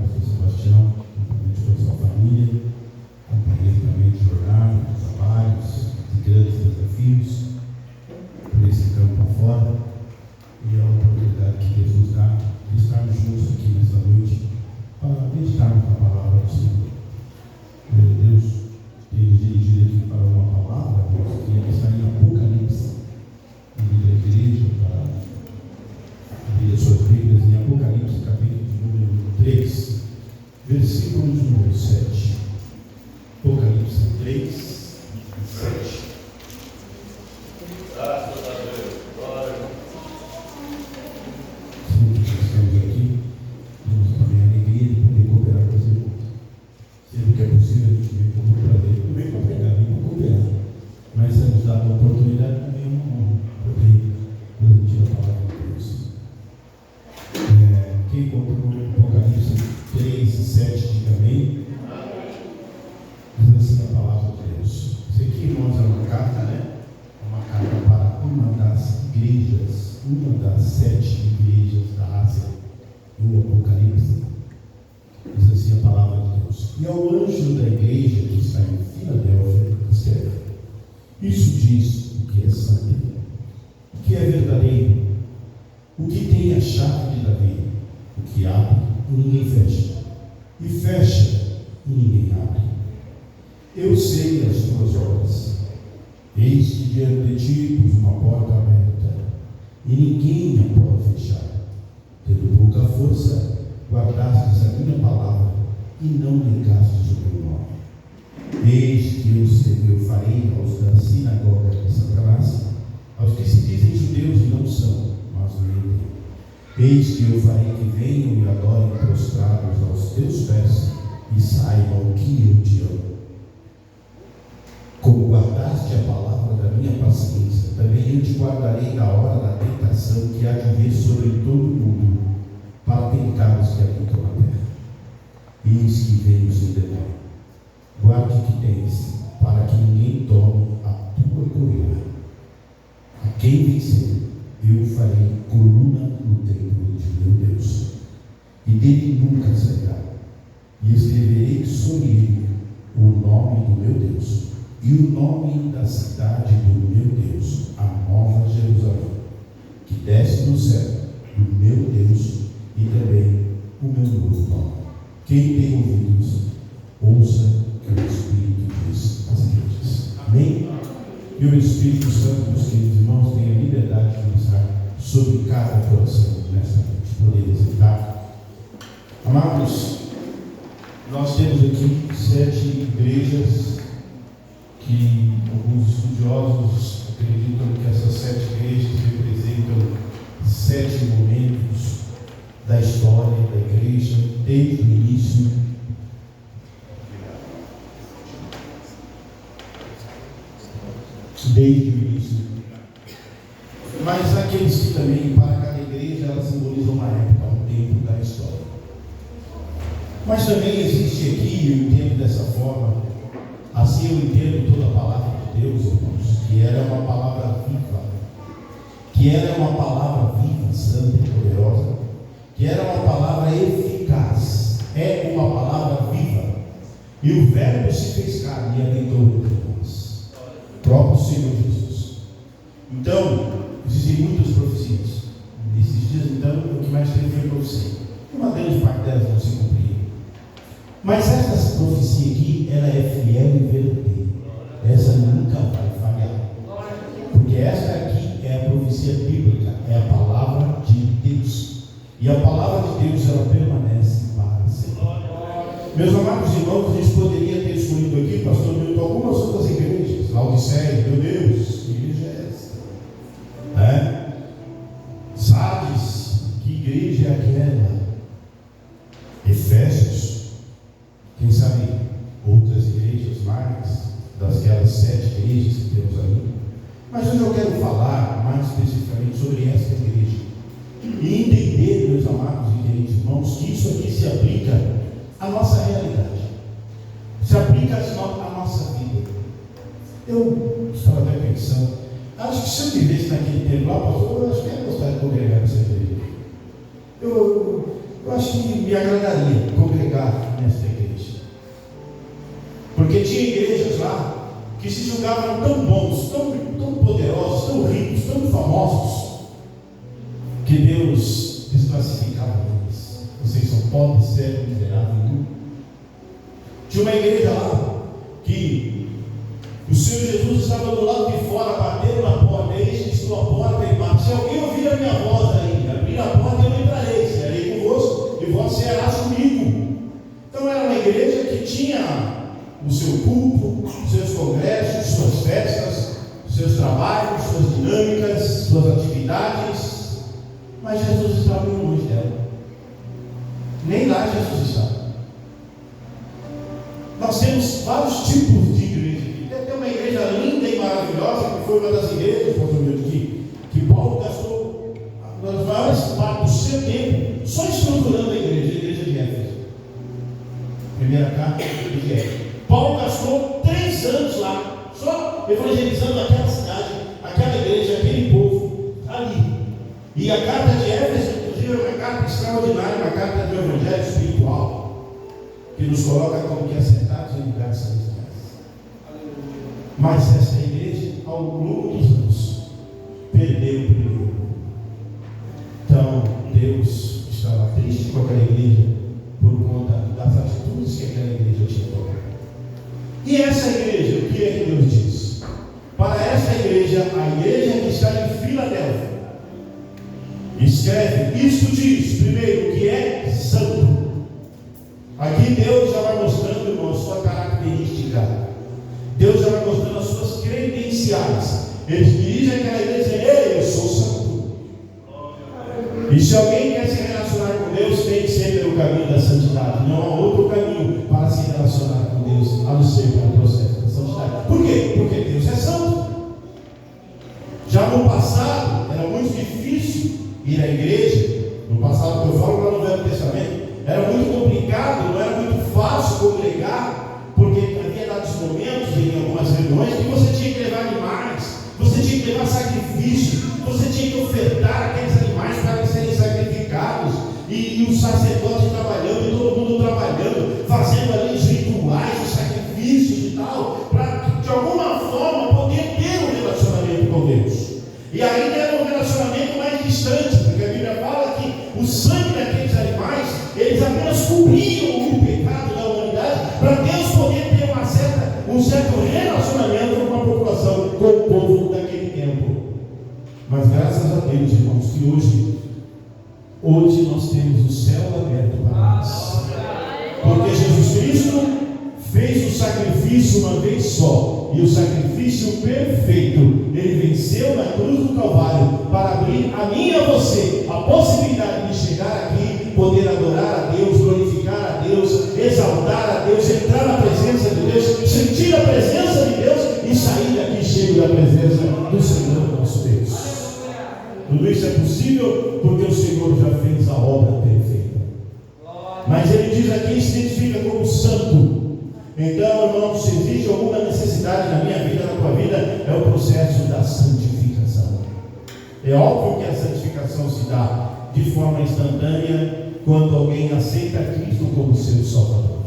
pastor Sebastião, juntamente com a sua família, companheiro também de jornada, de trabalhos, de grandes desafios, por esse campo afora, e a oportunidade que Deus nos dá de estarmos juntos aqui nessa noite para meditarmos na palavra do Senhor. Deus tem nos dirigido aqui para uma palavra que está em Apocalipse, livro da igreja, para abrir as suas Bíblias em Apocalipse, capítulo de número 3, versículos número 7. Apocalipse 3, 7. Graças a Deus, glória. Sempre que estamos aqui, temos também a alegria de poder cooperar com os irmãos. Sempre que é possível, a gente vem com muito prazer, não vem para pregar, vem para cooperar. Mas é nos dado a oportunidade também é uma honra poder transmitir a palavra de Deus. Quem encontrou Apocalipse 3, 7, diga amém. Diz assim a palavra de Deus. Isso aqui, irmãos, é uma carta, né? Uma carta para uma das igrejas, uma das 7 igrejas da Ásia, no Apocalipse. Diz assim a palavra de Deus. E ao anjo da igreja que está em Filadélfia, escreve: isso diz o que é santo, o que é verdadeiro, o que tem a chave de Davi, o que abre e ninguém fecha, e fecha e ninguém abre. Eu sei as tuas obras. Eis que diante de ti pus uma porta aberta, e ninguém a pode fechar. Tendo pouca força, guardastes a minha palavra, e não negastes o meu nome. Eis que eu farei aos da sinagoga de Satanás, aos que se dizem judeus e não são, mas não entendem. Eis que eu farei que venham e adorem prostrados aos teus pés, e saibam que eu te amo. Como guardaste a palavra da minha paciência, também eu te guardarei da hora da tentação que há de vir sobre todo o mundo, para tentar os que habitam na terra. Eis que venho sem demora. Guarde o que tens, para que ninguém tome a tua coroa. A quem vencer, eu farei coluna no templo de meu Deus, e dele nunca sairá. E escreverei sobre ele o nome do meu Deus, e o nome da cidade do meu Deus, a nova Jerusalém, que desce do céu, do meu Deus, e também o meu novo nome. Quem tem ouvidos, ouça o que o Espírito diz às igrejas. Amém? E o Espírito Santo, meus queridos irmãos, tem a liberdade de ministrar sobre cada coração nesta noite. Poder aceitar. Amados, nós temos aqui 7 igrejas que alguns estudiosos acreditam que essas 7 igrejas representam 7 momentos da história da igreja, desde o início. Desde o início. Mas aqueles que também, para cada igreja, ela simboliza uma época, um tempo da história. Mas também existe aqui, eu entendo dessa forma, assim eu entendo toda a palavra de Deus, irmãos, que ela é uma palavra viva, que ela é uma palavra viva, santa e poderosa, que ela é uma palavra eficaz, é uma palavra viva, e o Verbo se fez carne e habitou entre nós, próprio Senhor Jesus. Então, existem muitas profecias. Nesses dias, então, o que mais tem foi profecia. Uma grande parte delas não se cumpria. Mas essa profecia aqui, ela é fiel e verdadeira. Essa nunca vai falhar. Porque essa aqui é a profecia bíblica, é a palavra de Deus. E a palavra de Deus, ela permanece para sempre. Meus amados irmãos, a gente poderia ter escolhido aqui, pastor Milton, algumas outras igrejas. Laodiceia, meu Deus, que igreja é essa? Sardes, que igreja é aquela? Efésios, quem sabe outras igrejas mais, dasquelas 7 igrejas que temos ali. Mas hoje eu quero falar mais especificamente sobre essa igreja e entender, meus amados e queridos irmãos, que isso aqui se aplica à nossa realidade, se aplica à nossa vida. Eu estava até pensando, acho que se eu vivesse naquele tempo lá, pastor, eu acho que ia gostar de congregar nessa igreja. eu acho que me agradaria congregar nesta igreja. Porque tinha igrejas lá que se julgavam tão bons, tão poderosos, tão ricos, tão famosos, que Deus desclassificava eles. Vocês são pobres, cegos, miseráveis. Tinha uma igreja lá que o Senhor Jesus estava do lado de fora, batendo na porta. Eis que estou à porta e bato. Se alguém ouvir a minha voz aí, abrir a porta, eu entrarei, serei convosco e vós serás comigo. Então era uma igreja que tinha o seu culto, os seus congressos, suas festas, seus trabalhos, suas dinâmicas, suas atividades, mas Jesus estava bem longe dela. Nem lá Jesus estava. Nós temos vários tipos de igreja. Tem uma igreja linda e maravilhosa, que foi uma das igrejas, que Paulo gastou uma das maiores partes do seu tempo só estruturando a igreja de Éfeso. Primeira carta de Éfeso. Paulo gastou 3 anos lá, só evangelizando aquela cidade, aquela igreja, aquele povo ali. E a carta de Éfeso, inclusive, é uma carta extraordinária, uma carta de evangelho espiritual, que nos coloca como que assentados em lugares celestiais. Mas essa igreja, ao longo dos anos, perdeu o brilho. Então, Deus estava triste com aquela igreja por conta das atitudes que aquela igreja tinha tomado. E essa igreja, o que é que Deus diz? Para essa igreja, a igreja que está em Filadélfia, escreve: isto diz, primeiro, que é santo. Aqui Deus já vai mostrando, irmão, a sua característica. Deus já vai mostrando as suas credenciais. Ele dirige aquela igreja e diz: ei, eu sou santo. E se alguém quer se relacionar com Deus, tem que ser pelo caminho da santidade. Não há outro caminho para se relacionar com Deus, a não ser pelo processo da santidade. Por quê? Porque Deus é santo. Já no passado, era muito difícil ir à igreja. No passado, que eu falo lá no Velho Testamento, era muito complicado, não era muito fácil congregar, porque havia dados momentos em algumas reuniões que você tinha que levar animais, você tinha que levar sacrifício, você tinha que ofertar aqueles animais para serem sacrificados, e o sacerdote trabalhando, e todo mundo trabalhando, fazendo ali os rituais, os sacrifícios e tal, para de alguma forma poder ter um relacionamento com Deus. E ainda era um relacionamento mais distante, porque a Bíblia fala que o sangue daqueles animais, eles apenas cobriam o pecado da humanidade, para Deus poder ter um certo relacionamento com a população, com o povo daquele tempo. Mas graças a Deus, irmãos, que hoje nós temos o céu aberto para nós, porque Jesus Cristo fez o sacrifício uma vez só, e o sacrifício perfeito. Ele venceu na cruz do Calvário para abrir a mim e a você a possibilidade de chegar aqui, poder adorar a Deus, glorificar a Deus, exaltar a Deus, entrar na presença de Deus, sentir a presença de Deus e sair daqui cheio da presença do Senhor nosso Deus. Tudo isso é possível porque o Senhor já fez a obra perfeita. Mas ele diz aqui, se identifica como santo. Então, irmãos, se existe alguma necessidade na minha vida, na tua vida, é o processo da santificação. É óbvio que a santificação se dá de forma instantânea quando alguém aceita Cristo como seu Salvador.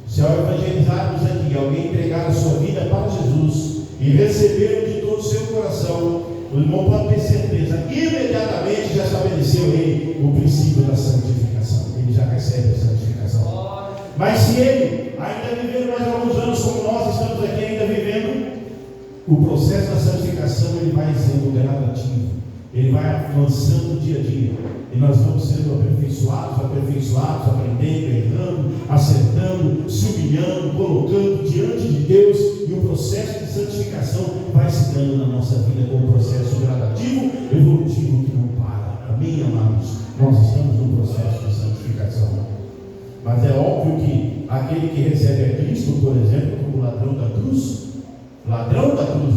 Se ao evangelizarmos aqui, alguém entregar a sua vida para Jesus e receber de todo o seu coração, o irmão pode ter certeza, imediatamente já estabeleceu ele o princípio da santificação. Ele já recebe a santificação. Mas se ele ainda viver mais alguns anos como nós estamos aqui ainda vivendo, o processo da santificação ele vai sendo gradativo, ele vai avançando dia a dia, e nós vamos sendo aperfeiçoados, aprendendo, errando, acertando, se humilhando, colocando diante de Deus, e o processo de santificação vai se dando na nossa vida como um processo gradativo, evolutivo, que não para. Amém, amados? Nós estamos no processo de santificação. Mas é óbvio que aquele que recebe a Cristo, por exemplo, como ladrão da cruz,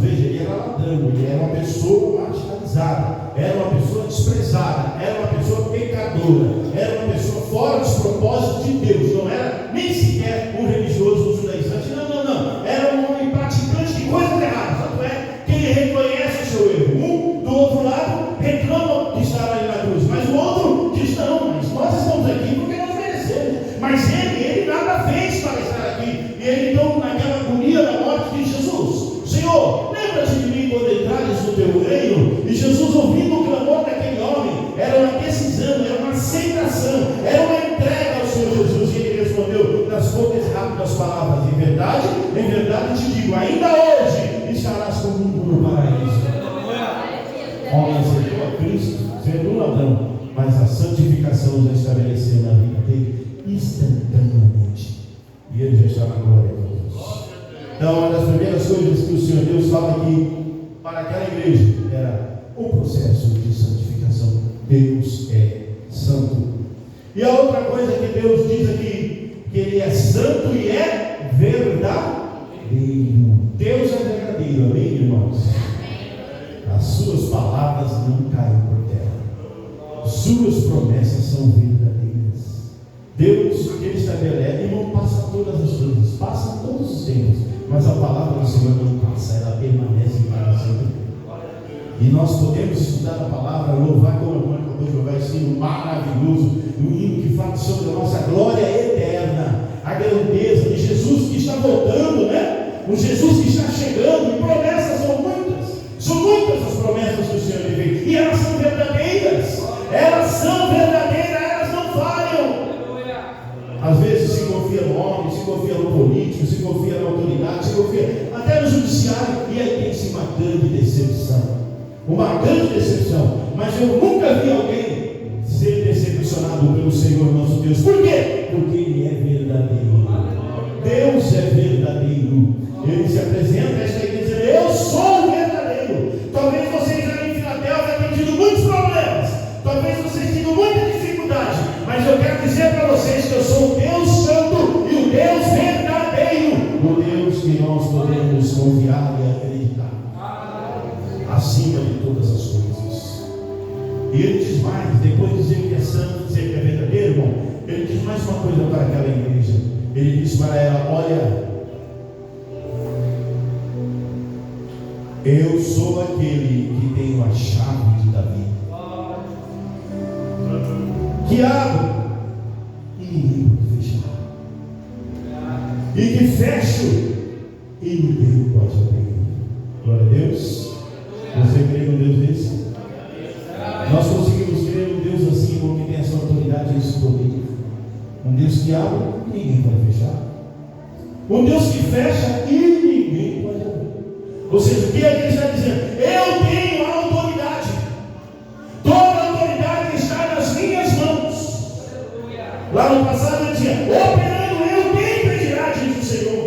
veja, ele era ladrão, ele era uma pessoa marginalizada, era uma pessoa desprezada, era uma pessoa pecadora, era uma pessoa fora dos propósitos de Deus, não era nem sequer um religioso judaizante, não, era um homem praticante de coisas erradas, tanto é que ele reconhece o seu erro. Do outro lado, reclama de estar ali na cruz, mas o outro diz: não, mas nós estamos aqui Homem aceitou a Cristo, sendo um ladrão, mas a santificação já estabeleceu na vida dele instantaneamente. E ele já está na glória de Deus. Então, uma das primeiras coisas que o Senhor Deus fala aqui para aquela igreja era o processo de santificação. Deus é santo. E a outra coisa que Deus diz aqui, que Ele é santo e é verdadeiro. Deus é verdadeiro, amém, irmãos? As suas palavras não caem por terra. Suas promessas são verdadeiras. Deus, que Ele estabelece, e não passa todas as coisas, passa todos os tempos, mas a palavra do Senhor não passa, ela permanece para sempre. E nós podemos estudar a palavra, louvar como a irmã acabou de louvar, esse hino maravilhoso, um hino que fala sobre a nossa glória eterna, a grandeza de Jesus que está voltando, né? O Jesus que está chegando, e promessas são muitas as promessas que o Senhor lhe fez, e elas são verdadeiras, elas não falham. Às vezes se confia no homem, se confia no político, se confia na autoridade, se confia até no judiciário, e aí tem-se uma grande decepção. Mas eu nunca vi alguém ser decepcionado pelo Senhor nosso Deus. Por quê? Porque Ele é verdadeiro. Deus é verdadeiro. Ele se apresenta a esta igreja dizendo: eu sou o verdadeiro. Talvez vocês ali em Filadélfia tenham tido muitos problemas, talvez vocês tenham muita dificuldade, mas eu quero dizer para vocês que eu sou o Deus santo e o Deus verdadeiro, o Deus que nós podemos confiar e acreditar acima de todas as coisas. E Ele diz mais, depois de dizer que é santo, dizer que é verdadeiro, irmão, Ele diz mais uma coisa para aquela igreja. Ele diz para ela: olha, eu sou aquele que tenho a chave de Davi, que abro e ninguém pode fechar, e que fecho e ninguém pode abrir. Glória a Deus. Você crê num Deus desse? Nós conseguimos crer num Deus assim, porque tem essa autoridade e esse poder. Um Deus que abre e ninguém pode fechar. Um Deus que fecha e ninguém pode abrir. Ou seja, o que ele está dizendo? Eu tenho a autoridade. Toda a autoridade está nas minhas mãos. Lá no passado ele dizia: operando eu tenho impedirá, diz o Senhor.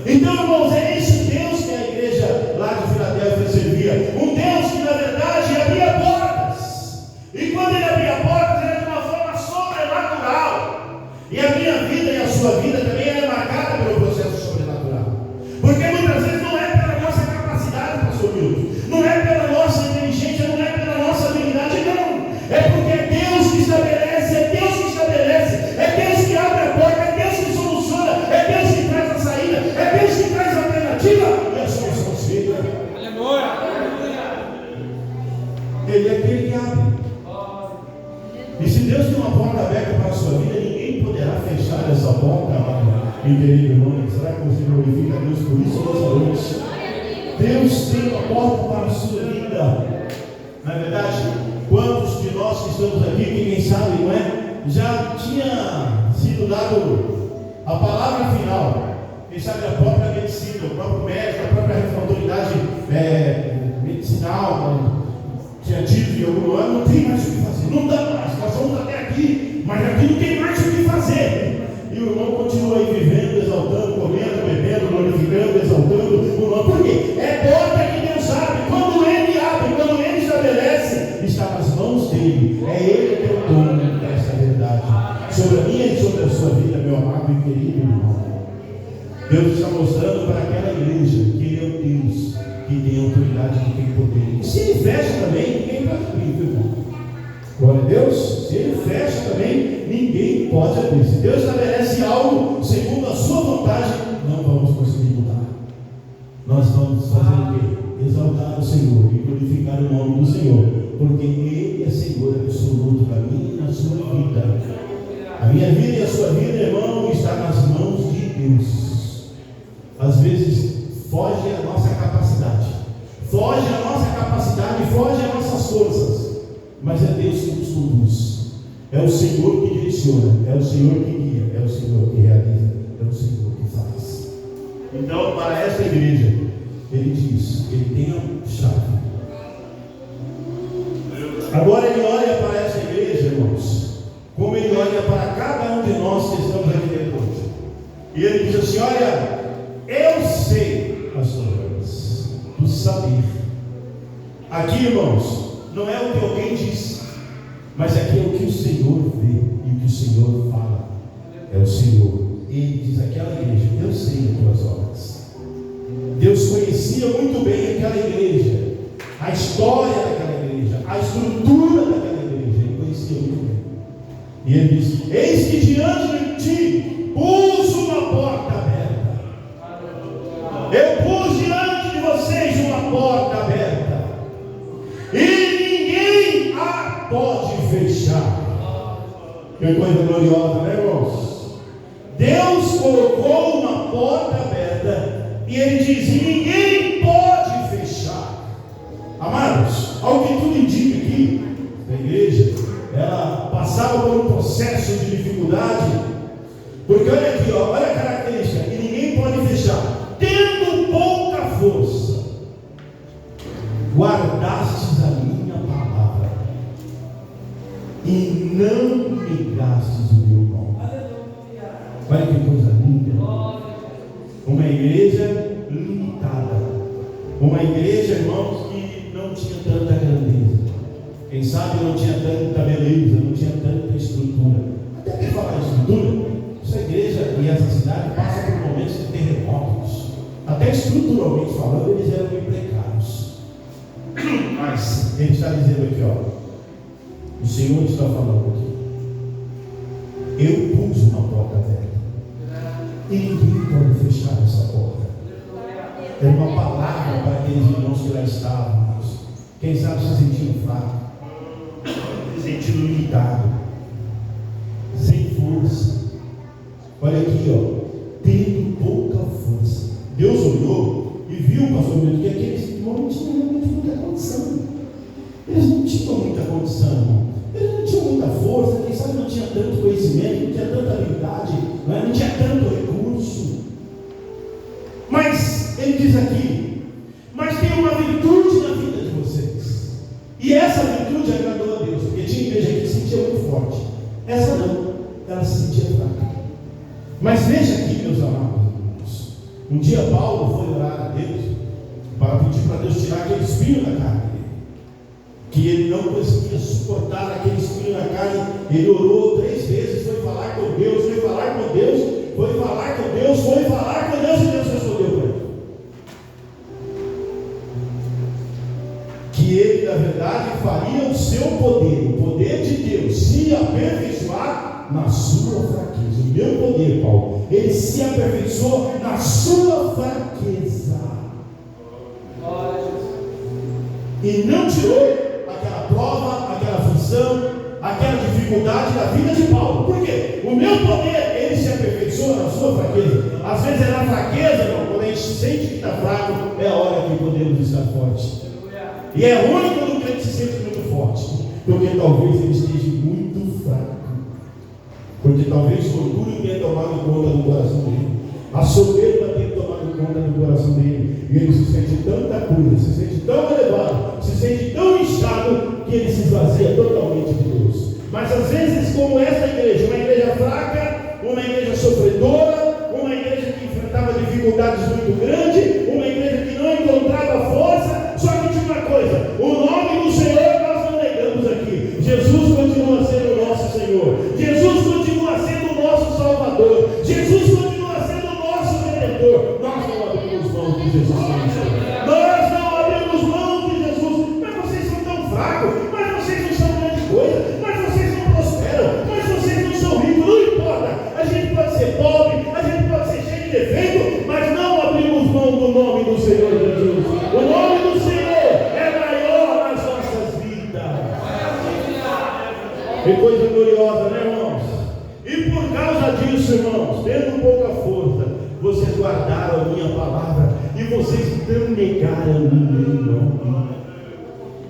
Então, irmãos, é esse Deus que a igreja lá de Filadélfia servia. Um Deus que na verdade abria portas. E quando Ele abria portas, era de uma forma sobrenatural. E a minha vida e a sua vida também é marcada pelo processo sobrenatural. Porque muitas vezes não é pela nossa capacidade, pastor Milton, não é pela nossa inteligência, não é pela nossa habilidade, não. É porque é Deus que estabelece, é Deus que abre a porta, é Deus que soluciona, é Deus que traz a saída, é Deus que traz a alternativa e a solução feita. Ele é aquele que abre. E se Deus tem uma porta aberta para a sua vida, ninguém poderá fechar essa porta, meu querido irmão. Será que você glorifica a Deus por isso nessa noite? Deus tem uma porta para a sua vida. Na verdade, quantos de nós que estamos aqui, que quem sabe, não é? Já tinha sido dado a palavra final. Quem sabe a própria medicina, o próprio médico, a própria autoridade medicinal tinha dito em algum ano: não tem mais o que fazer, não dá mais, nós vamos até aqui, mas aqui não tem mais o que fazer. E o irmão continua aí vivendo, exaltando, comendo, bebendo, glorificando, exaltando o nome. Por quê? É porta que Deus abre. Quando Ele abre, quando Ele estabelece, está nas mãos dEle. É Ele que é o dono dessa verdade sobre a minha e sobre a sua vida, meu amado e querido irmão. Deus está mostrando para aquela igreja que Ele é o Deus que tem autoridade, que tem poder. E se Ele fecha também, ninguém pode abrir, viu, irmão? Glória a Deus. Se Ele fecha também, ninguém pode abrir. Se Deus estabelece algo segundo a sua vontade, não vamos conseguir mudar. Nós vamos fazer o quê? Exaltar o Senhor e glorificar o nome do Senhor, porque Ele é Senhor absoluto da minha e na sua vida. A minha vida e a sua vida, irmão, está nas mãos de Deus. Às vezes foge a nossa capacidade, foge as nossas forças, mas é Deus que nos conduz, é o Senhor que direciona, é o Senhor que guia, é o Senhor que realiza, é o Senhor que faz. Então, para esta igreja, Ele diz: Ele tem a chave, Agora ele olha para essa igreja, irmãos, como ele olha para cada um de nós que estamos aqui depois. E ele diz assim: olha, eu sei as suas obras, tu sabes. Aqui, irmãos, não é o que alguém diz, mas aqui é o que o Senhor vê e o que o Senhor fala. É o Senhor. Ele diz àquela igreja: eu sei as tuas obras. Deus conhecia muito bem aquela igreja, a história daquela igreja, a estrutura daquela igreja. Ele conhecia muito bem. E ele diz: eis que diante de ti pus uma porta aberta. Eu pus diante de vocês uma porta aberta, e ninguém a pode fechar. Que coisa gloriosa, né, irmãos? Deus colocou uma porta aberta e ele diz: e ninguém pode fechar. Amados, ao que tudo indica aqui, a igreja, ela passava por um processo de dificuldade, porque olha aqui, ó, olha a característica: e ninguém pode fechar, tendo pouca força, guardastes a minha palavra e não negastes o meu nome. Olha que coisa linda. Uma igreja limitada, uma igreja, irmãos, que não tinha tanta grandeza, quem sabe não tinha tanta beleza, não tinha tanta estrutura. Até que falar em estrutura, essa igreja e essa cidade passam por momentos de terremotos. Até estruturalmente falando, eles eram bem precários. Mas ele está dizendo aqui, ó, o Senhor está falando aqui: eu pus uma porta aberta e ninguém pode fechar essa porta. É uma palavra para aqueles irmãos que lá estavam, quem sabe se sentindo fraco, se sentindo limitado, sem força. Olha aqui, ó, tendo pouca força. Deus olhou e viu, pastor Milton, que aqueles irmãos não tinham realmente muita condição. Eles não tinham muita condição, eles não tinham muita força, quem sabe não tinha tanto conhecimento, não tinha tanta habilidade, não tinha tanto recurso. Mas ele diz aqui: mas tem uma virtude na vida de vocês, e essa virtude agradou a Deus, porque tinha igreja que se sentia muito forte, essa não, ela se sentia fraca. Mas veja aqui, meus amados irmãos, um dia Paulo foi orar a Deus para pedir para Deus tirar aquele espinho da carne dele, que ele não conseguia suportar aquele espinho na carne. Ele orou 3 vezes, foi falar com Deus, foi falar com Deus, foi falar com Deus, foi falar com Deus, e Deus respondeu para ele que ele, na verdade, faria o seu poder, o poder de Deus, se aperfeiçoar na sua fraqueza. O meu poder, Paulo, ele se aperfeiçoou na sua fraqueza. E não tirou aquela prova, aquela aflição, aquela dificuldade da vida de Paulo. Por quê? O meu poder, ele se aperfeiçoa na sua fraqueza. Às vezes é na fraqueza, irmão, quando a gente sente que está fraco, é a hora que podemos estar fortes. E é ruim quando o crente se sente muito forte, porque talvez ele esteja muito fraco, porque talvez o orgulho tenha tomado conta do coração dele, a soberba tenha tomado conta do coração dele, e ele se sente tanta coisa, se sente tão elevado, se sente tão inchado, que ele se esvazia totalmente de Deus. Mas às vezes, como essa igreja, uma igreja fraca, uma igreja sofredora, uma igreja que enfrentava dificuldades muito grandes, uma igreja que não encontrava força, só que tinha uma coisa: o nome do Senhor nós não negamos aqui. Jesus continua sendo o nosso Senhor, Jesus continua sendo o nosso Salvador, Jesus continua sendo o nosso Redentor. Nós não abrimos mão de Jesus Cristo, nós não abrimos mão de Jesus. Mas vocês são tão fracos, mas vocês não são grande coisa, mas vocês não prosperam, mas vocês não são ricos. Não importa, a gente pode ser pobre, a gente pode ser cheio de defeito, mas não abrimos mão do nome do Senhor Jesus. O nome do Senhor é maior nas nossas vidas. Que coisa gloriosa, né, irmãos? E por causa disso, irmãos, tendo pouca força, vocês guardaram a minha palavra e vocês não negaram o meu nome.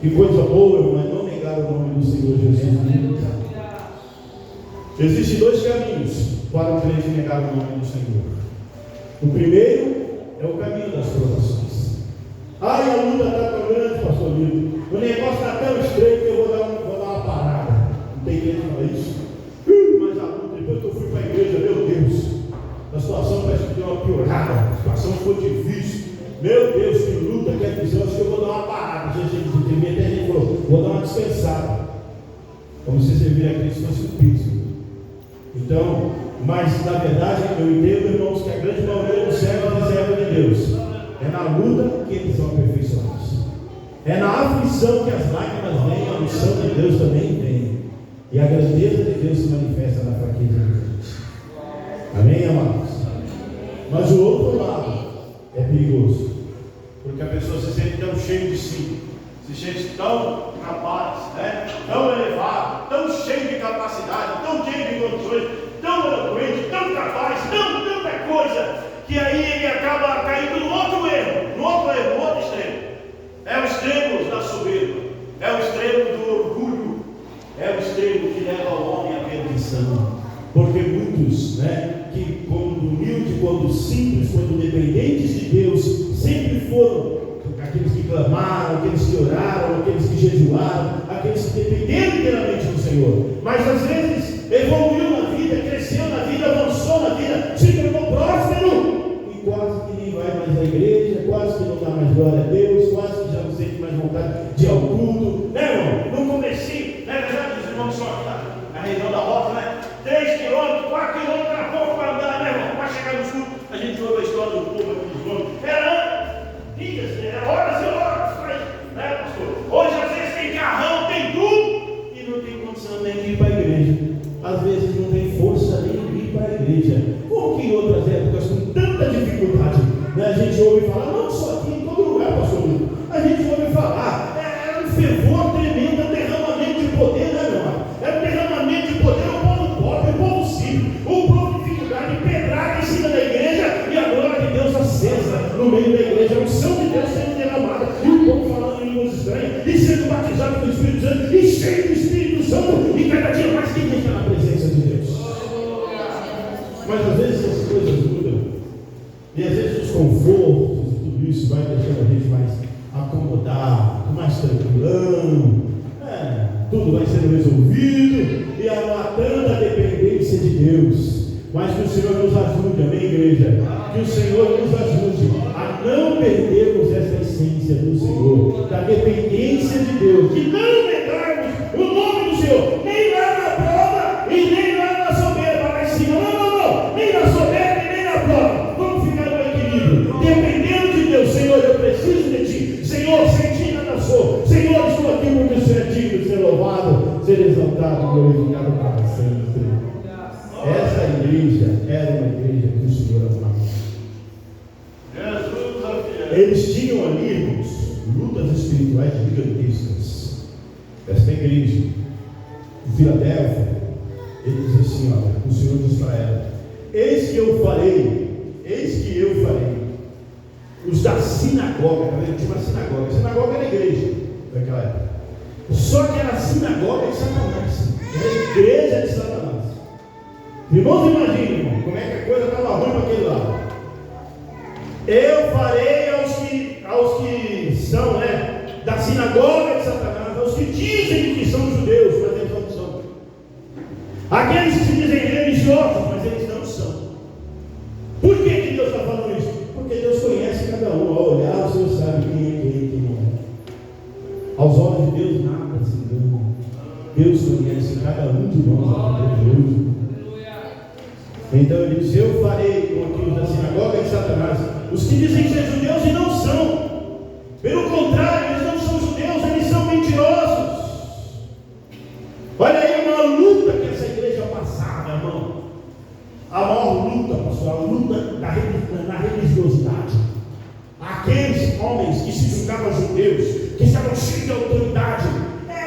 Que coisa boa, irmão, é não negar o nome do Senhor Jesus. Existem 2 caminhos para o crente negar o nome do Senhor. O primeiro é o caminho das provações. Ai, a luta está tão grande, pastor Lito, o negócio está tão estreito que eu vou dar um como se servir a Cristo fosse um piso. Então, mas na verdade eu entendo, irmãos, que a grande maioria dos servos e servas de Deus é na luta que eles são aperfeiçoados, é na aflição que as lágrimas vêm, a unção de Deus também vem, e a grandeza de Deus se manifesta na fraqueza de Deus. Amém, amados? Mas o outro lado é perigoso, porque a pessoa se sente tão cheia de si, se sente tão capaz, né? Tão elevado, tão cheio de capacidade, tão cheio de condições, tão eloquente, tão capaz, tanta coisa, que aí ele acaba caindo no outro erro, no outro extremo. É o extremo da soberba, é o extremo do orgulho, é o extremo que leva ao homem à perdição. Porque muitos, né, que quando humildes, quando simples, quando dependentes de Deus, sempre foram aqueles que clamaram, aqueles que oraram, aqueles que jejuaram, aqueles que dependeram inteiramente do Senhor. Mas às vezes evoluiu na vida, cresceu na vida, avançou na vida, se tornou próspero e quase que nem vai mais à igreja, quase que não dá mais glória a Deus, quase que já não sente mais vontade de ir ao culto, né, irmão? No comecinho, não é verdade? Os irmãos são na região da rota, né? 3 quilômetros, 4 quilômetros, era pouco para andar, né, irmão? Para chegar no cultos, a gente ouve a história do povo aqui dos nomes. Era dias, horas e horas, né, pastor? Hoje às vezes tem carrão, tem tudo e não tem condição nem de ir para a igreja. Às vezes não tem força nem de ir para a igreja. Como que em outras épocas, com tanta dificuldade, né, a gente ouve falar, não só aqui, em todo lugar, pastor, a gente ouve falar, é um fervor tremendo, é um derramamento de poder, né, meu irmão? É um derramamento de poder, o povo pobre, o povo simples, o povo de dificuldade, pedrada em cima da igreja e a glória de Deus acesa no meio da igreja, a unção de Deus sendo derramada, e o povo falando em línguas estranhas, e sendo batizado pelo Espírito Santo, e cheio do Espírito Santo, e cada dia mais quem entra na presença de Deus. Mas às vezes as coisas mudam, e às vezes os confortos e tudo isso vai deixando a gente mais acomodado, mais tranquilão, tudo vai sendo resolvido, e há tanta dependência de Deus. Mas que o Senhor nos ajude, amém, igreja? Que o Senhor nos ajude a não perdermos essa essência do Senhor, da dependência de Deus, de não negarmos o nome do Senhor, nem lá na prova e nem lá na soberba, lá em cima, não, nem na soberba e nem na prova. Vamos ficar no equilíbrio, dependendo de Deus. Senhor, eu preciso de Ti. Senhor, sem Ti nada sou. Senhor, estou aqui porque o Senhor é digno de ser louvado, ser exaltado e glorificado para sempre. Essa igreja era uma igreja que o Senhor amava. Eles tinham ali, irmãos, lutas espirituais gigantescas. Esta igreja de Filadélfia, ele diz assim, olha, o Senhor diz para ela, eis que eu farei os da sinagoga. Tinha uma sinagoga, a sinagoga era a igreja daquela época, só que era a sinagoga de Satanás, era a igreja de Satanás. Irmãos, imaginem, irmão, como é que a coisa estava ruim para aquele lado. Eu farei aos que são, né, da sinagoga de Satanás, aos que dizem que são judeus, mas eles não são. Aqueles que se dizem religiosos, mas eles não são. Por que Deus está falando isso? Porque Deus conhece cada um. Ao olhar, o Senhor sabe quem é quem e quem não é. Aos olhos de Deus, nada se engana. Deus conhece cada um de nós, Deus. Então ele diz, eu farei com aqueles da sinagoga de Satanás, os que dizem ser judeus e não são. Pelo contrário, eles não são judeus, eles são mentirosos. Olha aí uma luta que essa igreja passava, irmão. A maior luta, pastor, a luta na religiosidade. Aqueles homens que se julgavam judeus, que estavam cheios de autoridade,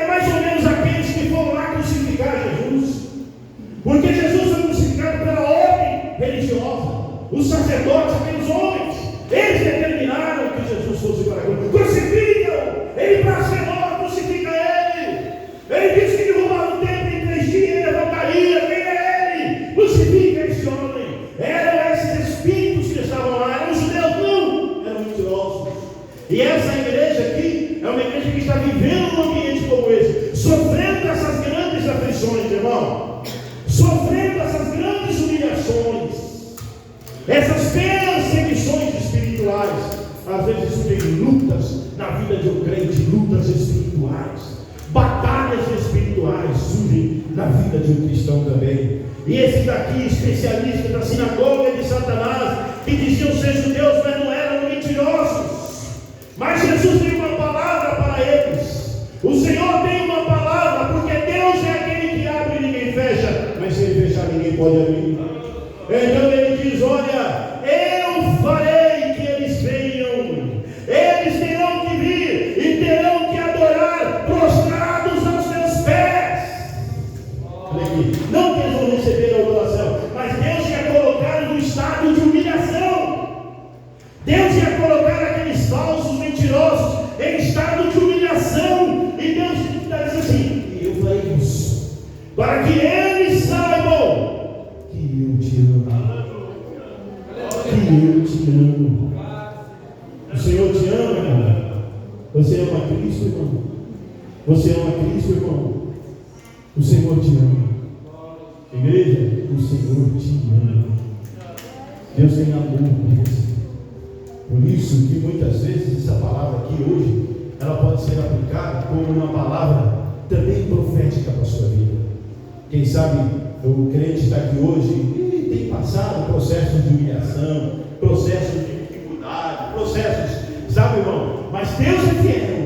mais ou menos aqueles que foram lá crucificar Jesus. Porque Jesus foi crucificado pela ordem religiosa. Os sacerdotes, aqueles homens, eles determinaram que Jesus fosse para a cruz. Crucificam! Ele blasfemou, crucifica ele! Ele disse que derrubaram o templo em 3 dias, ele levantaria. Quem é ele? Crucifica esse homem. Eram esses espíritos que estavam lá, eram judeus, não, eram mentirosos. E essa igreja aqui é uma igreja que está vivendo num ambiente como esse, sofrendo essas grandes aflições, irmão, sofrendo essas grandes humilhações, essas perseguições espirituais. Às vezes surgem lutas na vida de um crente, lutas espirituais, batalhas espirituais surgem na vida de um cristão também. E esses daqui, especialistas da sinagoga de Satanás, que diziam ser judeus, mas não eram mentirosos. Mas Jesus tem uma palavra para eles. O Senhor tem uma palavra, porque Deus é aquele que abre e ninguém fecha. Mas se Ele fechar, ninguém pode abrir. Então Ele diz: olha, eu farei que eles venham. Eles terão que vir e terão que adorar prostrados aos seus pés. Olha aqui. Não que eles vão receber a adoração, mas Deus ia colocar no estado de humilhação. Deus ia colocar aqueles falsos mentirosos em estado de humilhação. E Deus diz assim: eu farei isso, para que eles saibam que eu te amo. Que eu te amo. O Senhor te ama, irmão. Você ama Cristo, irmão? Você ama Cristo, irmão? O Senhor te ama. Igreja, o Senhor te ama. Deus tem amor por você. Por isso que muitas vezes essa palavra aqui hoje, ela pode ser aplicada como uma palavra também profética para a sua vida. Quem sabe o crente está aqui hoje e tem passado processos de humilhação, processos de dificuldade, processos, sabe, irmão? Mas Deus é fiel.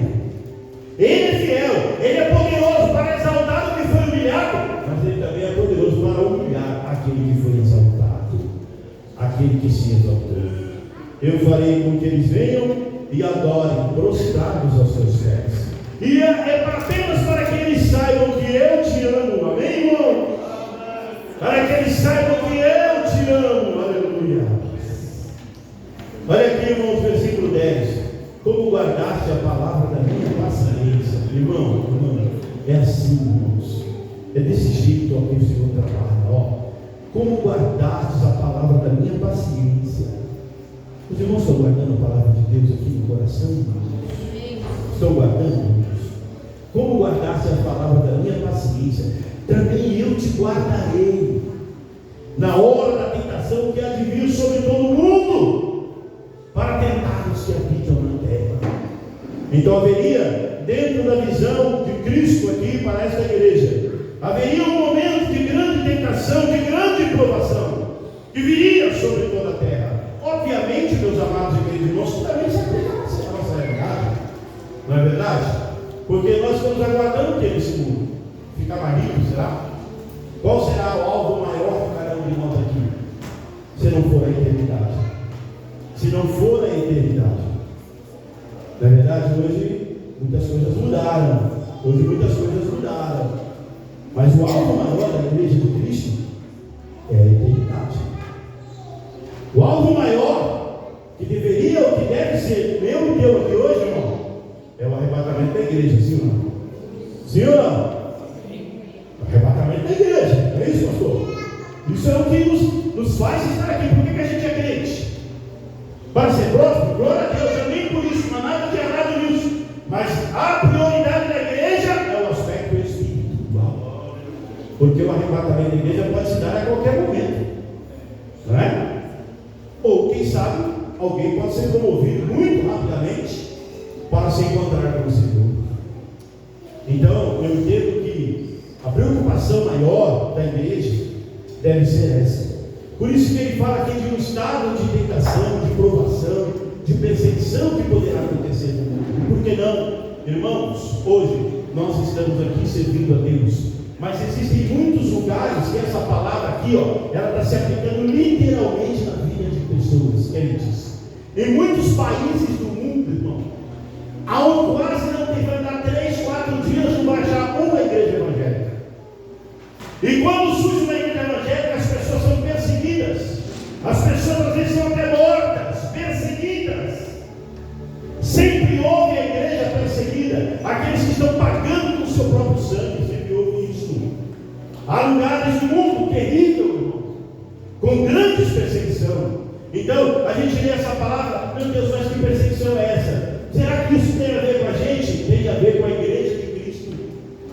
Ele é fiel. Ele é poderoso para exaltar o que foi humilhado, mas Ele também é poderoso para humilhar aquele que foi exaltado, aquele que se exaltou. Eu farei com que eles venham e adorem, prostrados aos seus pés. E é apenas para que eles saibam que eu te amo. Amém, irmão? Para que eles saibam que eu te amo. Aleluia. Olha aqui, irmãos, versículo 10. Como guardaste a palavra da minha paciência. Irmão, é assim, irmãos. É desse jeito que o Senhor trabalha. Ó. Como guardastes a palavra da minha paciência. Os irmãos estão guardando a palavra de Deus aqui no coração, irmãos? Estão guardando, irmãos? Como guardaste a palavra da minha paciência, também eu te guardarei na hora da tentação que há de vir sobre todo mundo, para tentar os que habitam na terra. Então haveria, dentro da visão de Cristo aqui para esta igreja, haveria um momento de grande tentação, de grande provação, que viria sobre toda a terra. Obviamente, meus amados e queridos irmãos, que também se aplica a nossa realidade, não é verdade? Porque nós estamos aguardando que esse mundo ficar mais rico, será? Qual será o alvo maior de cada um de nós aqui? Se não for a eternidade. Se não for a eternidade. Na verdade, hoje muitas coisas mudaram. Hoje muitas coisas mudaram. Mas o alvo maior da igreja de Cristo é a eternidade. O alvo maior que deveria ou que deve ser meu e teu aqui hoje, irmão, é o arrebatamento da igreja, sim ou não? Sim ou não? O arrebatamento da igreja, é isso, pastor? Isso é o que nos faz estar aqui. Por que a gente é crente? Para ser próximo? Glória a Deus, eu nem por isso, mas nada de errado nisso. Mas a prioridade da igreja é o aspecto espiritual. Porque o arrebatamento da igreja pode se dar a qualquer momento, não é? Ou quem sabe, alguém pode ser promovido muito rapidamente para se encontrar com o Senhor. Então, eu entendo que a preocupação maior da igreja deve ser essa. Por isso que ele fala aqui de um estado de tentação, de provação, de perseguição que poderá acontecer no mundo. E por que não? Irmãos, hoje nós estamos aqui servindo a Deus, mas existem muitos lugares que essa palavra aqui, ela está se aplicando literalmente na vida de pessoas, crentes. Em muitos países do mundo, irmão, aonde quase não tem, vai dar 3, 4 dias não vai achar uma igreja evangélica. E quando surge uma igreja evangélica, as pessoas são perseguidas. As pessoas às vezes são até mortas, perseguidas. Sempre houve a igreja perseguida. Aqueles que estão pagando com o seu próprio sangue, sempre houve isso. Há lugares do mundo terrível, irmão, com grandes perseguição. Então, a gente lê essa palavra, meu Deus, mas que perseguição é essa? Será que isso tem a ver com a gente? Tem a ver com a igreja de Cristo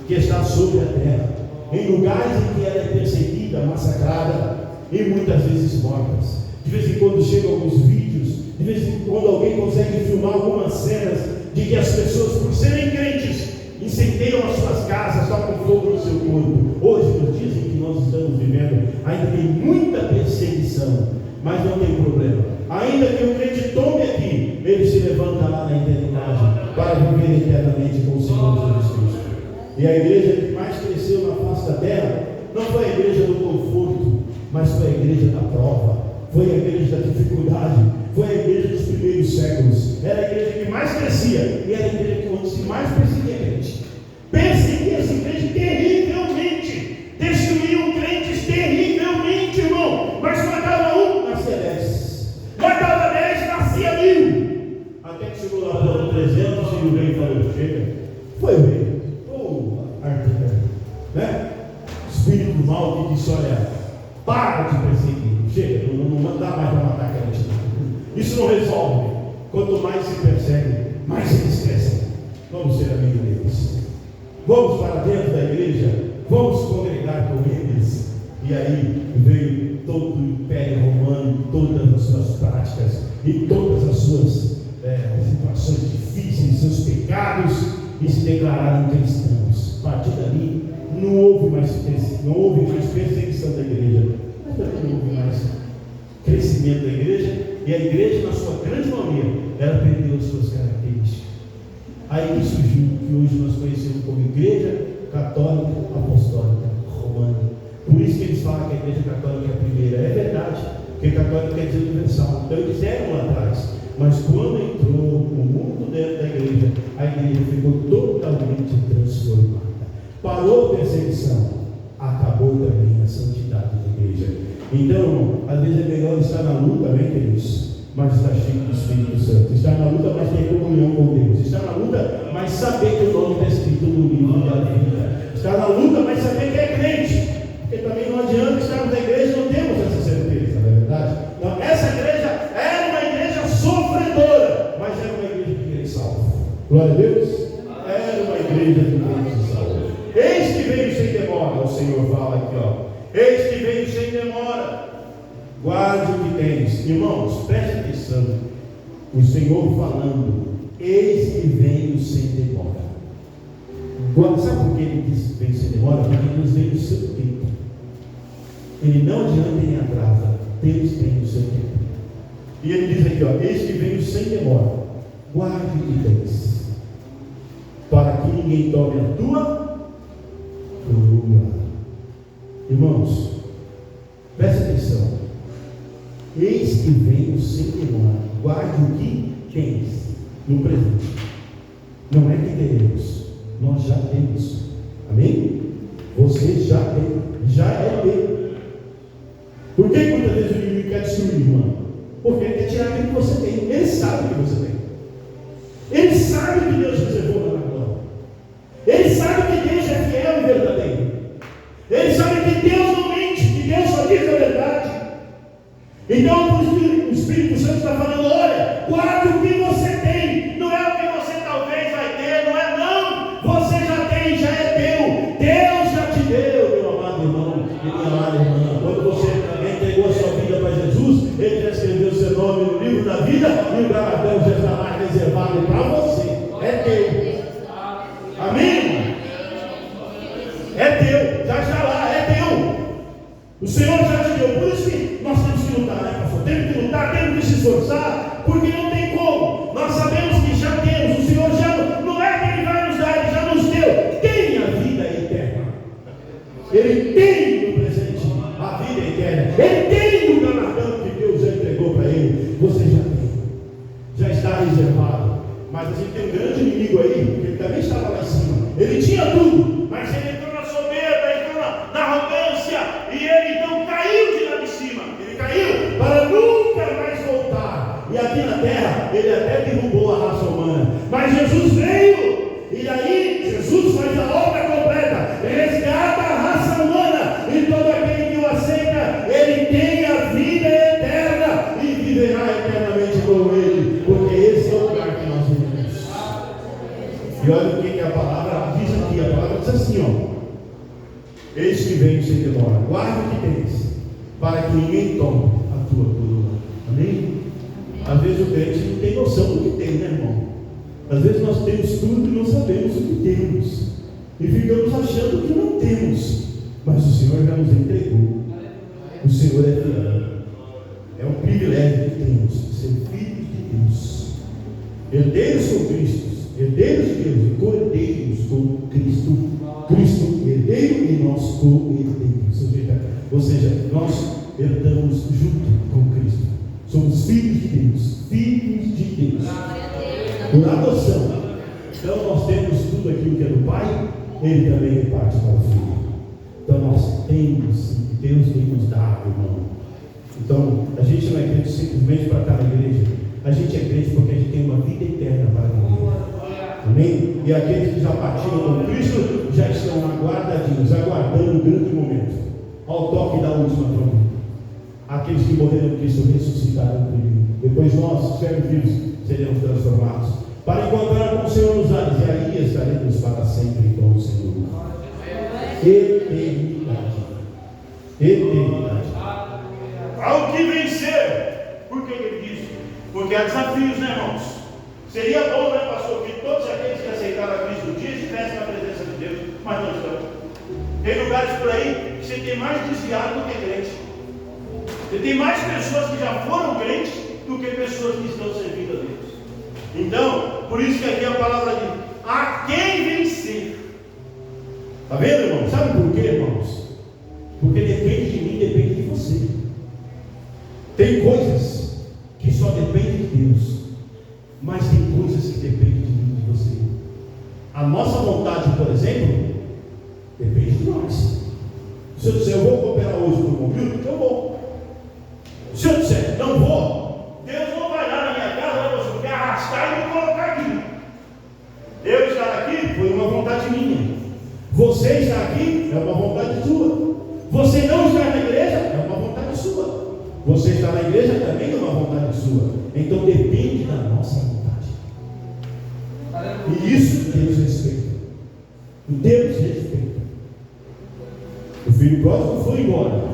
que está sobre a terra, em lugares em que ela é perseguida, massacrada e muitas vezes mortas. De vez em quando chegam alguns vídeos, de vez em quando alguém consegue filmar algumas cenas de que as pessoas, por serem crentes, incendiam as suas casas, tocam fogo nos seu corpo. Hoje, nos dias em que nós estamos vivendo, ainda tem muita perseguição, mas não tem problema. Ainda que o crente tome aqui, ele se levanta lá na eternidade para viver eternamente com o Senhor Jesus Cristo. E a igreja que mais cresceu na face da terra não foi a igreja do conforto, mas foi a igreja da prova, foi a igreja da dificuldade, foi a igreja dos primeiros séculos. Era a igreja que mais crescia e era a igreja onde se mais perseguia crente. Perseguia essa igreja terrivelmente, destruíam crentes terrivelmente, irmão. Mas matava um, nascia 10, matava 10, nascia 1000. Até que chegou lá para o 300 e o rei falou: chega, foi o rei, né? Espírito do mal que disse: olha, para de perseguir, chega, não dá mais para matar crente. Isso não resolve. Quanto mais se persegue, mais eles crescem. Vamos ser amigos deles, vamos para dentro da igreja, vamos congregar com eles. E aí veio todo o Império Romano, todas as suas práticas e todas as suas situações difíceis, seus pecados, e se declararam cristãos. A partir dali não houve mais perseguição da igreja, mas também não houve mais crescimento da igreja. E a igreja, na sua grande maioria, ela perdeu as suas características. Aí que surgiu o que hoje nós conhecemos como Igreja Católica Apostólica Romana. Por isso que eles falam que a Igreja Católica é a primeira. É verdade, porque católica quer dizer universal. Então eles eram lá atrás. Mas quando entrou o mundo dentro da igreja, a igreja ficou totalmente transformada. Parou a perseguição, acabou também a santidade da igreja. Então, às vezes é melhor estar na luta, bem queridos, mas estar cheio do Espírito Santo. Estar na luta, mas ter comunhão com Deus. Estar na luta, mas saber que o nome está escrito no livro da vida. Estar na luta, mas saber que é crente. Porque também não adianta estarmos na igreja e não temos essa certeza, não é verdade? Não, essa igreja era uma igreja sofredora, mas era uma igreja que queria salvo. Glória a Deus. Era uma igreja que queria salvo. Eis que veio sem demora, o Senhor fala aqui, ó. Eis que veio sem demora. Guarde o que tens. Irmãos, preste atenção. O Senhor falando: eis que veio sem demora. Sabe por que ele disse que veio sem demora? Porque Deus veio no seu tempo. Ele não adianta nem atrasa. Deus vem no seu tempo. E ele diz aqui, ó: eis que veio sem demora. Guarde o que tens, para que ninguém tome a tua coroa. Irmãos, preste atenção. Eis que venho sem demora. Guarde o que tens no presente. Não é que teremos, nós já temos. Amém? Você já tem, já é teu. Por que muitas vezes o inimigo quer destruir, irmão? Porque ele quer tirar aquilo que você tem. Ele sabe o que você tem. Ele sabe que Deus reservou lá na glória. Ele sabe que Deus é fiel e verdadeiro. Ele sabe que Deus não mente, que Deus só diz a verdade. Então, por isso que o Espírito Santo está falando: olha, guarde o que você tem. Não é o que você talvez vai ter, não é não. Você já tem, já é teu. Deus já te deu, meu amado irmão e minha amada irmã. Quando você entregou a sua vida para Jesus, Ele já escreveu o seu nome no livro da vida e o galardão já está lá reservado para você. É teu. Amém? É teu, já está lá, é teu. O Senhor já te deu. Por isso que nós temos que lutar, né, pastor? Temos que lutar, temos que se esforçar, porque não tem como. Nós sabemos que já temos. O Senhor já não é que Ele vai nos dar, Ele já nos deu. Tem a vida eterna. Ele tem no presente a vida eterna. Ele tem o galardão que Deus já entregou para ele. Você já tem. Já está reservado. Mas a gente tem um grande inimigo aí, que ele também estava lá em cima. Ele tinha tudo, mas ele entrou na soberba, entrou na arrogância, e ele então caiu de lá de cima. Ele caiu para nunca mais voltar. E aqui na terra, ele até derrubou a raça humana. Mas Jesus veio, e aí Jesus faz a obra completa, resgata a raça humana, e todo aquele que o aceita, ele tem a vida eterna, e viverá eternamente com ele, porque esse é o lugar que nós vivemos. E olha o que a palavra diz aqui. A palavra diz assim, ó: eis que venho sem demora. Guarda o que tens, para que ninguém tome a tua coroa. Amém? Às vezes o crente não tem noção do que tem, né, irmão? Às vezes nós temos tudo e não sabemos o que temos. e ficamos achando que não temos, mas o Senhor já nos entregou. O Senhor é fiel. É um privilégio que temos de ser filhos de Deus, herdeiros com Cristo, herdeiros de Deus e co-herdeiros com Cristo. Cristo herdeiro e nós co-herdeiros. Ou seja, nós herdamos junto com Cristo. Somos filhos de Deus, filhos de Deus, por adoção. Então nós temos tudo aquilo que é do Pai, Ele também é parte para o Filho. Então nós temos, Deus tem nos dado, irmão. Então a gente não é crente simplesmente para estar na igreja, a gente é crente porque a gente tem uma vida eterna para viver. Amém? E aqueles que já partiram com Cristo já estão aguardadinhos, aguardando o grande momento, ao toque da última trombeta. Aqueles que morreram em Cristo ressuscitaram primeiro. Depois nós, servos vivos, seremos transformados para encontrar com o Senhor nos ares, e aí estaremos para sempre com o Senhor. Eternidade. Eternidade. Ao que vencer. Por que ele diz? Porque há desafios, né, irmãos? Seria bom, né, pastor, que todos aqueles que aceitaram a Cristo um dia estivessem na presença de Deus, mas não estão. Tem lugares por aí que você tem mais desviado do que crente. Você tem mais pessoas que já foram crentes do que pessoas que estão servindo a Deus. Então, por isso que aqui a palavra diz: a quem vencer. Está vendo, irmão? Sabe por quê, irmãos? Porque depende de mim, depende de você. Tem coisas que só dependem de Deus, mas tem coisas que dependem de mim e de você. A nossa vontade, por exemplo, depende de nós. Se eu disser, eu vou cooperar hoje com o Romildo, eu vou. Se eu disser, não vou, Deus não vai lá na minha casa, vai me arrastar e me colocar aqui. Eu estar aqui foi uma vontade minha. Você estar aqui é uma vontade sua. Você não estar na igreja é uma vontade sua. Você estar na igreja também é uma vontade sua. Então depende da nossa vontade. E isso Deus respeita. Deus respeita. O filho pródigo foi embora,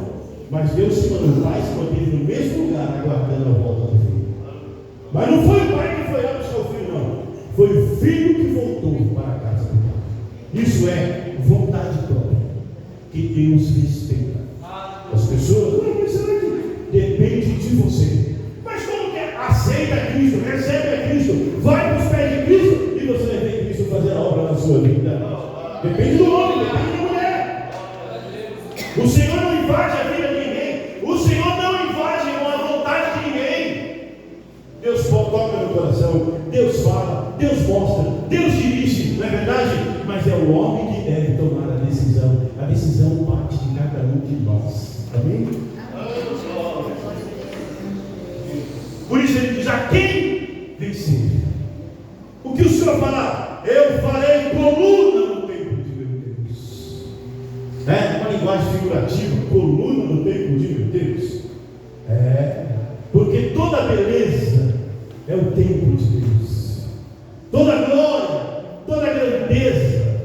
mas Deus se mandou, o pai se manteve no mesmo lugar, aguardando a volta do filho. Mas não foi o pai que foi lá buscar o filho, não. Foi o filho que voltou para a casa do pai. Isso é vontade própria, que Deus respeita. As pessoas, não, mas será que depende de você? Mas como que é? Aceita Cristo, recebe a Cristo, vai para os pés de Cristo, e você vai ver Cristo fazer a obra na sua vida. Depende do homem, depende da mulher. O Senhor não invade a vida de ninguém. O Senhor não invade a vontade de ninguém. Deus toca no coração, Deus fala, Deus mostra, Deus dirige, não é verdade? Mas é o homem que deve tomar a decisão. A decisão parte de cada um de nós. Amém? Por isso ele diz: a quem vencer? O que o Senhor falar? Eu farei coluna no templo de meu Deus. É uma linguagem figurativa, coluna no templo de meu Deus. Porque toda beleza é o templo de Deus. Toda glória, toda grandeza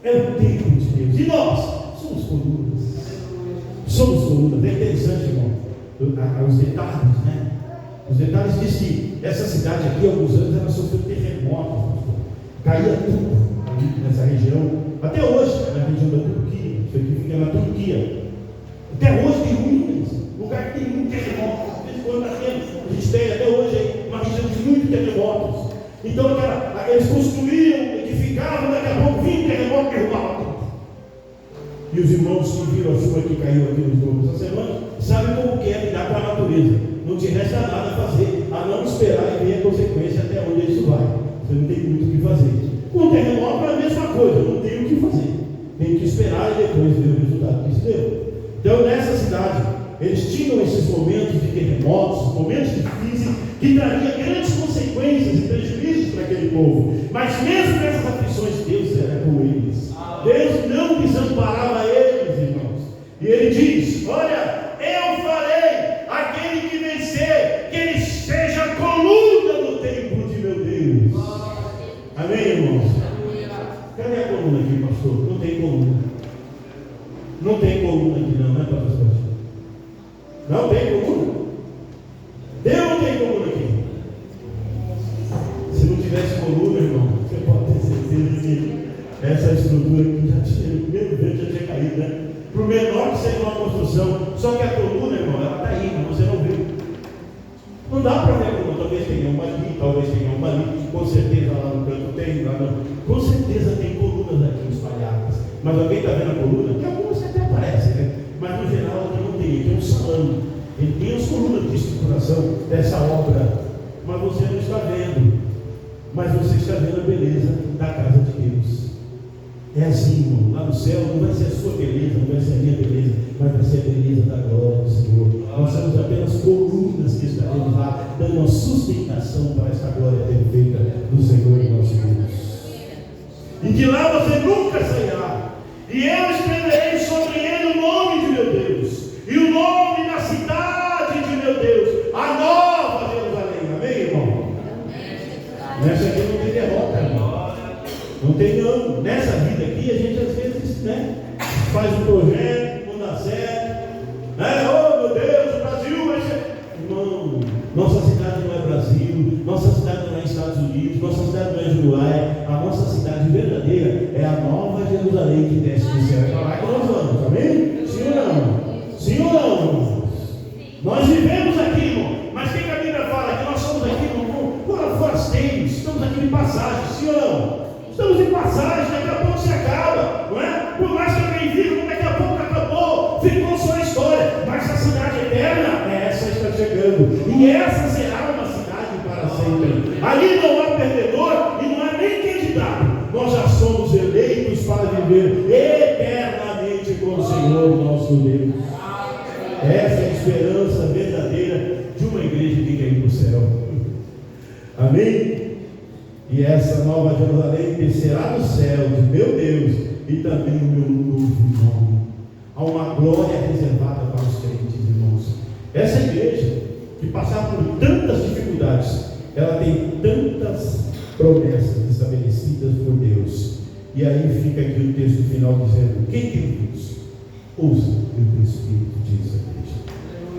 é o templo de Deus. E nós somos colunas. Somos colunas. É interessante, irmão, os detalhes, né? Os detalhes diz que essa cidade aqui, há alguns anos, ela sofreu terremotos. Caía tudo ali nessa região. Até hoje, na região da Turquia. Isso aqui fica na Turquia. Até hoje tem ruínas. Lugar que tem muito terremoto. A gente tem até hoje aí uma região de muitos terremotos. Então eles construíam, edificavam, daqui a pouco vinha um terremoto e derrubava tudo. E os irmãos que viram a chuva que caiu aqui nos domos essa semana sabem como que é lidar com a natureza. Não te resta nada a fazer, a não esperar e ver a consequência até onde isso vai. Você não tem muito o que fazer. Com o terremoto é a mesma coisa, não tem o que fazer. Tem que esperar e depois ver o resultado que isso deu. Então nessa cidade, eles tinham esses momentos de terremotos, momentos difíceis, que trariam grandes consequências e prejuízos para aquele povo. Mas mesmo nessas aflições, Deus era com eles. Deus não desamparava eles, irmãos. E ele diz: olha, eu farei aquele que vencer, que ele seja coluna no templo de meu Deus. Amém, irmãos? Cadê a coluna aqui, pastor? Não tem coluna. Não tem coluna aqui não, né, pastor? Não tem coluna? Deus não tem coluna aqui. Se não tivesse coluna, irmão, você pode ter certeza que essa essa estrutura que já tinha, o primeiro vento já tinha caído, né? Por menor que seja uma construção, só que a coluna, irmão, ela está aí, mas você não vê. Não dá para ver a coluna, talvez tenha uma ali, talvez tenha uma ali, com certeza lá no canto tem, lá no... com certeza tem colunas aqui espalhadas. Mas alguém está vendo a coluna? Porque algumas até aparecem, né? Mas no geral não tem um salão, ele tem as colunas de estruturação dessa obra, mas você não está vendo. Mas você está vendo a beleza da casa de Deus. É assim, irmão, lá no céu não vai ser a sua beleza, não vai ser a minha beleza, mas vai ser a beleza da glória do Senhor. Nós somos apenas colunas que estaremos lá, dando uma sustentação para essa glória perfeita do Senhor e nosso Deus. E de lá você nunca sairá. E eu escreverei sobre ele o nome de meu Deus, e o nome da cidade de meu Deus, a nova Jerusalém. Amém, irmão? Nessa aqui não tem derrota, irmão. Não tem não. Nessa vida aqui a gente às vezes, né, faz um projeto, não dá certo, né? Oh meu Deus, o Brasil vai ser. Irmão, nossa cidade não é Brasil, nossa cidade não é Estados Unidos, nossa cidade não é Uruguai, a nossa cidade verdadeira é a nova Jerusalém que desce do céu. É para lá que nós vamos, amém? Sim ou não? Sim ou não? Nós vivemos aqui, irmão, mas quem que a Bíblia fala? Que nós somos aqui, irmão, forasteiros, estamos aqui de passagem, sim ou não? Estamos em passagem, daqui a pouco se acaba, não é? Por mais que alguém viva, daqui a pouco acabou, ficou só a história, mas a cidade eterna, essa está chegando, e essa será uma cidade para sempre. Ali não há perdedor e não há nem candidato, nós já somos eleitos para viver eternamente com o Senhor nosso Deus. Essa é a esperança verdadeira de uma igreja que quer ir para o céu. Amém? E essa nova Jerusalém descerá do céu de meu Deus e também o meu novo nome. Há uma glória reservada para os crentes, irmãos. Essa igreja que passar por tantas dificuldades, ela tem tantas promessas estabelecidas por Deus. E aí fica aqui o texto final dizendo: quem tem ouvidos, ouça o que o Espírito diz à igreja.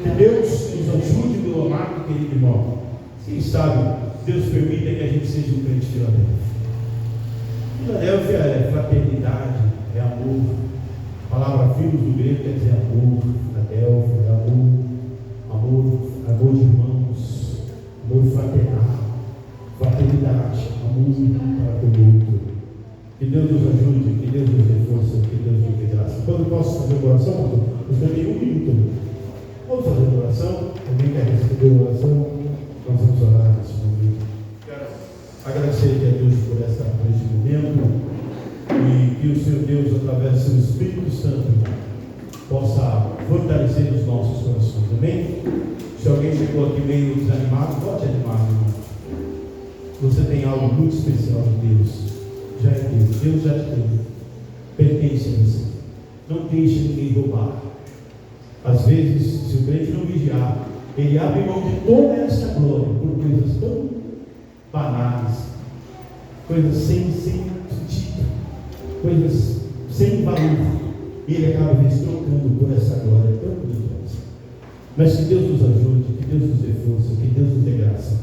Que Deus nos ajude, meu amado querido irmão. Quem sabe Deus permita que a gente seja um crente de Filadélfia. Filadélfia é fraternidade, é amor. A palavra filhos do grego quer dizer amor. Filadélfia é amor de irmãos, amor fraternal, fraternidade, amor para com o outro. Que Deus nos ajude, que Deus nos dê força, que Deus nos dê graça. Quando posso fazer uma oração, eu tenho 1 minuto. Vamos fazer uma oração? Alguém quer receber uma oração? Nós vamos orar nesse momento. Agradecer a Deus por este momento e que o Senhor Deus, através do seu Espírito Santo, possa fortalecer os nossos corações. Amém? Se alguém chegou aqui meio desanimado, pode animar, irmão. Você tem algo muito especial de Deus. Já é Deus. Deus já te deu. Pertence a você. Não deixe ninguém roubar. Às vezes, se o crente não vigiar, ele abre mão de toda essa glória por coisas tão banais, coisas sem sentido, coisas sem valor, e ele acaba trocando por essa glória tão poderosa. Mas que Deus nos ajude, que Deus nos dê força, que Deus nos dê graça,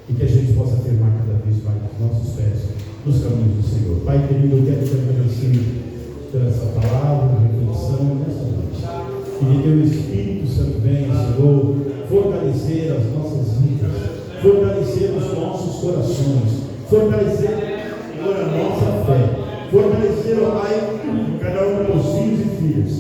e que a gente possa afirmar cada vez mais os nossos pés nos caminhos do Senhor. Pai querido, eu quero te agradecer por essa palavra, reflexão nessa noite, e que teu Espírito Santo venha, Senhor, fortalecer as nossas vidas, fortalecer os nossos corações, fortalecer, Senhor, a nossa fé, fortalecer, ó Pai, cada um dos teus filhos e filhas.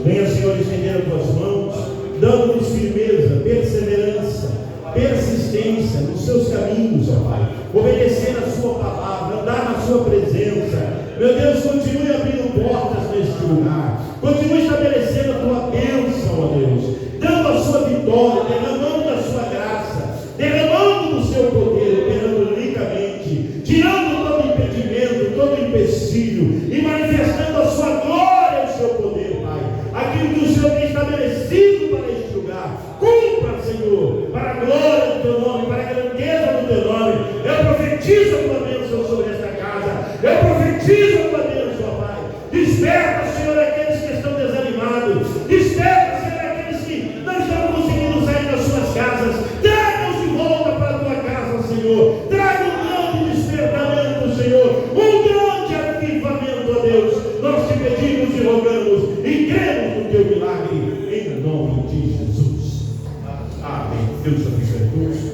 Venha, Senhor, estender as tuas mãos, dando-nos firmeza, perseverança, persistência nos seus caminhos, ó Pai, obedecer a sua palavra, andar na sua presença. Meu Deus, continue abrindo portas neste lugar, continue estabelecendo a tua bênção, ó Deus, dando a sua vitória, derramando a sua graça, derramando do seu poder, operando ricamente, tirando todo impedimento, todo empecilho e manifestando a sua glória, o seu poder, Pai. Aquilo que o Senhor tem estabelecido para este lugar, cumpra, Senhor, para a glória do teu nome, para a grandeza do teu nome. Eu profetizo a tua bênção sobre esta casa, eu profetizo a tua bênção, ó Pai. Desperta, Senhor, aqueles que estão desanimados, desperta, Senhor, aqueles que não estão conseguindo sair das suas casas. Traga-os de volta para a tua casa, Senhor. Traga um grande despertamento, Senhor, um grande avivamento. pedimos e rogamos e cremos no teu milagre, em nome de Jesus. Amém. Deus abençoe a todos.